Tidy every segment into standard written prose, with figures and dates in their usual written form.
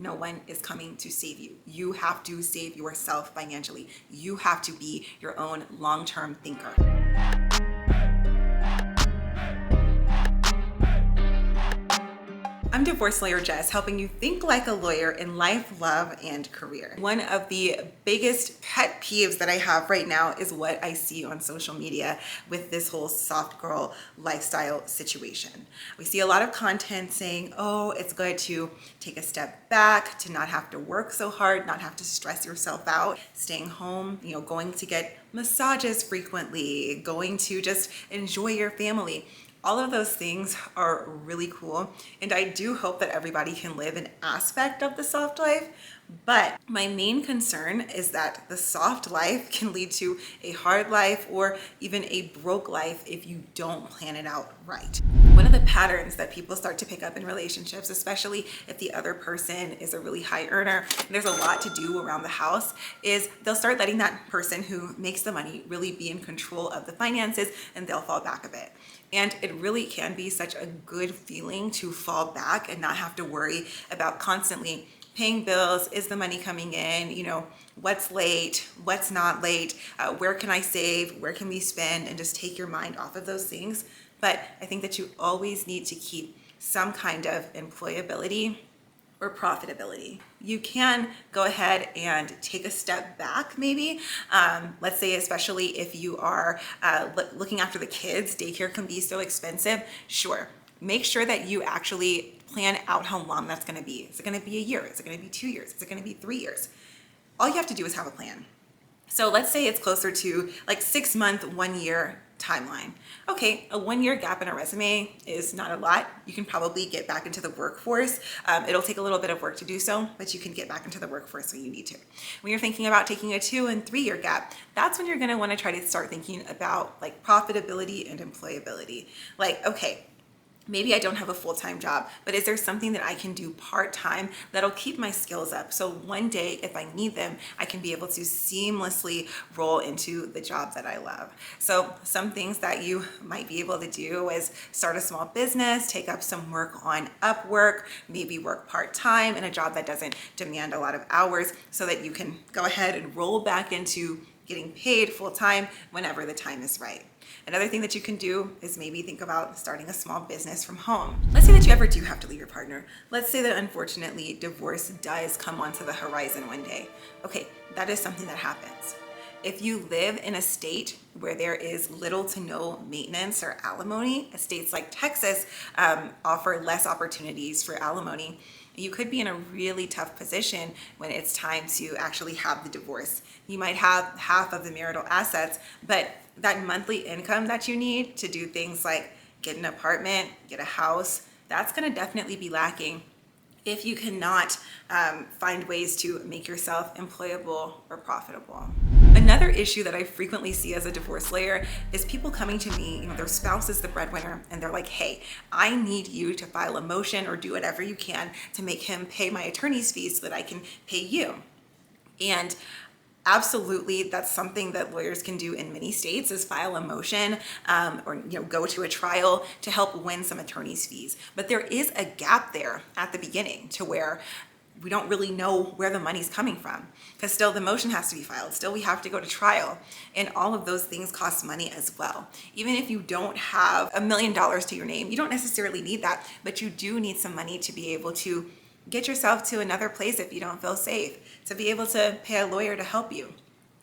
no one is coming to save you. You have to save yourself financially. You have to be your own long-term thinker. I'm divorce lawyer Jess, helping you think like a lawyer in life, love, and career. One of the biggest pet peeves that I have right now is what I see on social media with this whole soft girl lifestyle situation. We see a lot of content saying, oh, it's good to take a step back, to not have to work so hard, not have to stress yourself out, staying home, going to get massages frequently, going to just enjoy your family. All of those things are really cool, and I do hope that everybody can live an aspect of the soft life, but my main concern is that the soft life can lead to a hard life or even a broke life if you don't plan it out right. One of the patterns that people start to pick up in relationships, especially if the other person is a really high earner and there's a lot to do around the house, is they'll start letting that person who makes the money really be in control of the finances, and they'll fall back a bit. And it really can be such a good feeling to fall back and not have to worry about constantly paying bills. Is the money coming in? What's late? What's not late? Where can I save? Where can we spend? And just take your mind off of those things. But I think that you always need to keep some kind of employability or profitability. You can go ahead and take a step back maybe. Let's say, especially if you are looking after the kids, daycare can be so expensive. Sure, make sure that you actually plan out how long that's gonna be. Is it gonna be a year? Is it gonna be 2 years? Is it gonna be 3 years? All you have to do is have a plan. So let's say it's closer to like 6 month, 1 year timeline. Okay, a 1 year gap in a resume is not a lot. You can probably get back into the workforce. It'll take a little bit of work to do so, but you can get back into the workforce when you need to. When you're thinking about taking a 2 and 3 year gap, that's when you're gonna wanna try to start thinking about like profitability and employability. Like, okay, maybe I don't have a full-time job, but is there something that I can do part-time that'll keep my skills up? So one day, if I need them, I can be able to seamlessly roll into the job that I love. So some things that you might be able to do is start a small business, take up some work on Upwork, maybe work part-time in a job that doesn't demand a lot of hours so that you can go ahead and roll back into getting paid full-time whenever the time is right. Another thing that you can do is maybe think about starting a small business from home. Let's say that you ever do have to leave your partner. Let's say that unfortunately divorce does come onto the horizon one day. Okay, that is something that happens. If you live in a state where there is little to no maintenance or alimony, states like Texas offer less opportunities for alimony, you could be in a really tough position when it's time to actually have the divorce. You might have half of the marital assets, but that monthly income that you need to do things like get an apartment, get a house, that's gonna definitely be lacking if you cannot find ways to make yourself employable or profitable. Another issue that I frequently see as a divorce lawyer is people coming to me, their spouse is the breadwinner, and they're like, hey, I need you to file a motion or do whatever you can to make him pay my attorney's fees so that I can pay you. And absolutely, that's something that lawyers can do in many states, is file a motion or go to a trial to help win some attorney's fees. But there is a gap there at the beginning to where we don't really know where the money's coming from, because still the motion has to be filed, still we have to go to trial, and all of those things cost money as well. Even if you don't have $1 million to your name, you don't necessarily need that, but you do need some money to be able to get yourself to another place if you don't feel safe, to be able to pay a lawyer to help you,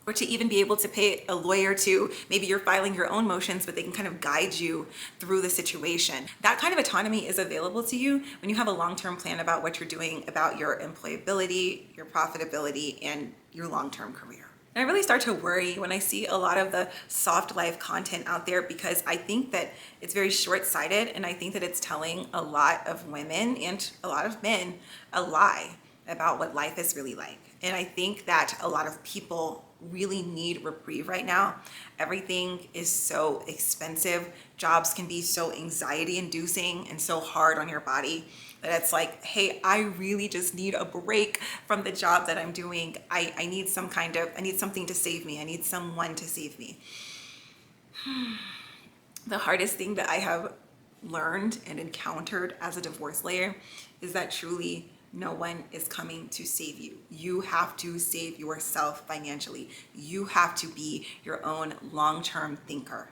or to even be able to pay a lawyer to, maybe you're filing your own motions, but they can kind of guide you through the situation. That kind of autonomy is available to you when you have a long-term plan about what you're doing about your employability, your profitability, and your long-term career. And I really start to worry when I see a lot of the soft life content out there, because I think that it's very short-sighted, and I think that it's telling a lot of women and a lot of men a lie about what life is really like. And I think that a lot of people really need reprieve right now. Everything is so expensive. Jobs can be so anxiety inducing and so hard on your body that it's like, hey, I really just need a break from the job that I'm doing. I need something to save me. I need someone to save me. The hardest thing that I have learned and encountered as a divorce lawyer is that truly No one is coming to save you. You have to save yourself financially. You have to be your own long-term thinker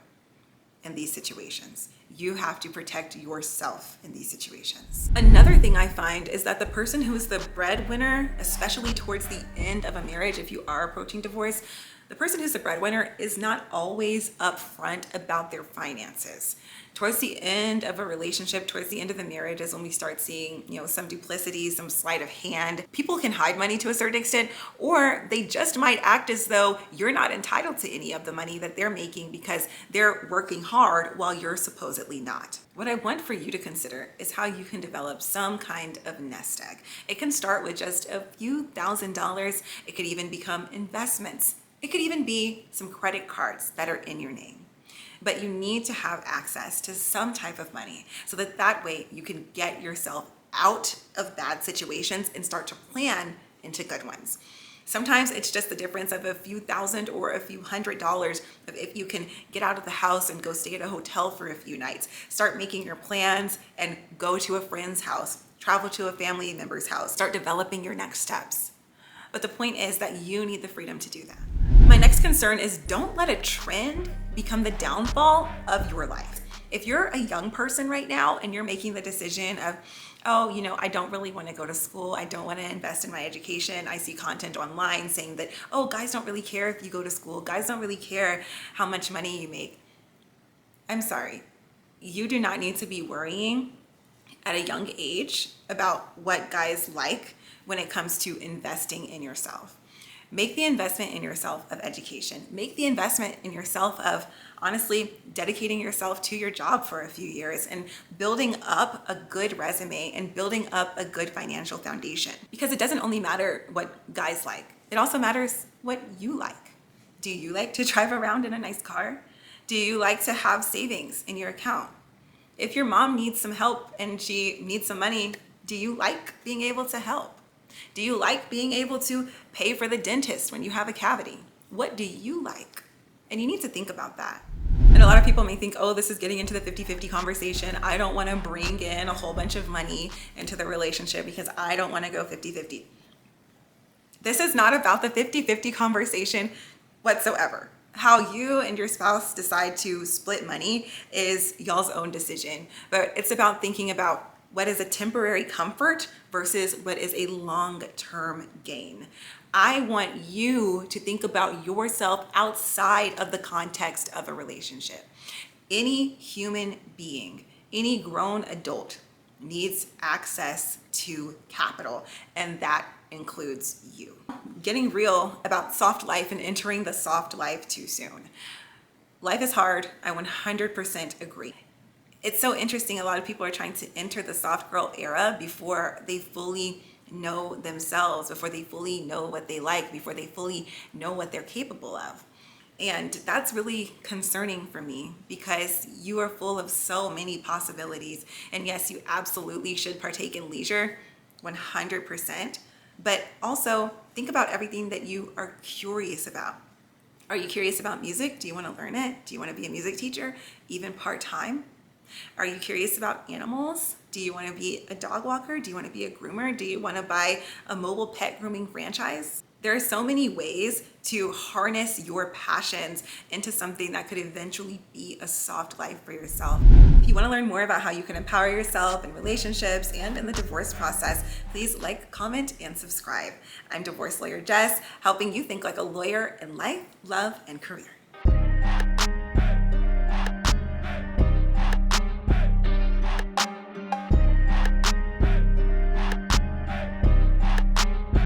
in these situations. You have to protect yourself in these situations. Another thing I find is that the person who is the breadwinner, especially towards the end of a marriage, if you are approaching divorce, the person who's the breadwinner is not always upfront about their finances. Towards the end of a relationship, towards the end of the marriage is when we start seeing, some duplicity, some sleight of hand. People can hide money to a certain extent, or they just might act as though you're not entitled to any of the money that they're making because they're working hard while you're supposedly not. What I want for you to consider is how you can develop some kind of nest egg. It can start with just a few $1,000s. It could even become investments. It could even be some credit cards that are in your name. But you need to have access to some type of money so that way you can get yourself out of bad situations and start to plan into good ones. Sometimes it's just the difference of a few thousand or a few $100s of if you can get out of the house and go stay at a hotel for a few nights. Start making your plans and go to a friend's house, travel to a family member's house, start developing your next steps. But the point is that you need the freedom to do that. My next concern is don't let a trend become the downfall of your life. If you're a young person right now and you're making the decision of, I don't really want to go to school. I don't want to invest in my education. I see content online saying that, guys don't really care if you go to school. Guys don't really care how much money you make. I'm sorry. You do not need to be worrying at a young age about what guys like when it comes to investing in yourself. Make the investment in yourself of education. Make the investment in yourself of, honestly, dedicating yourself to your job for a few years and building up a good resume and building up a good financial foundation. Because it doesn't only matter what guys like. It also matters what you like. Do you like to drive around in a nice car? Do you like to have savings in your account? If your mom needs some help and she needs some money, do you like being able to help? Do you like being able to pay for the dentist when you have a cavity? What do you like? And you need to think about that. And a lot of people may think, this is getting into the 50-50 conversation. I don't want to bring in a whole bunch of money into the relationship because I don't want to go 50-50. This is not about the 50-50 conversation whatsoever. How you and your spouse decide to split money is y'all's own decision. But it's about thinking about what is a temporary comfort versus what is a long-term gain. I want you to think about yourself outside of the context of a relationship. Any human being, any grown adult needs access to capital, and that includes you. Getting real about soft life and entering the soft life too soon. Life is hard. I 100% agree. It's so interesting. A lot of people are trying to enter the soft girl era before they fully know themselves, before they fully know what they like, before they fully know what they're capable of. And that's really concerning for me because you are full of so many possibilities. And yes, you absolutely should partake in leisure 100%, but also think about everything that you are curious about. Are you curious about music? Do you want to learn it? Do you want to be a music teacher, even part-time? Are you curious about animals? Do you want to be a dog walker? Do you want to be a groomer? Do you want to buy a mobile pet grooming franchise? There are so many ways to harness your passions into something that could eventually be a soft life for yourself. If you want to learn more about how you can empower yourself in relationships and in the divorce process, please like, comment, and subscribe. I'm divorce lawyer Jess, helping you think like a lawyer in life, love, and career.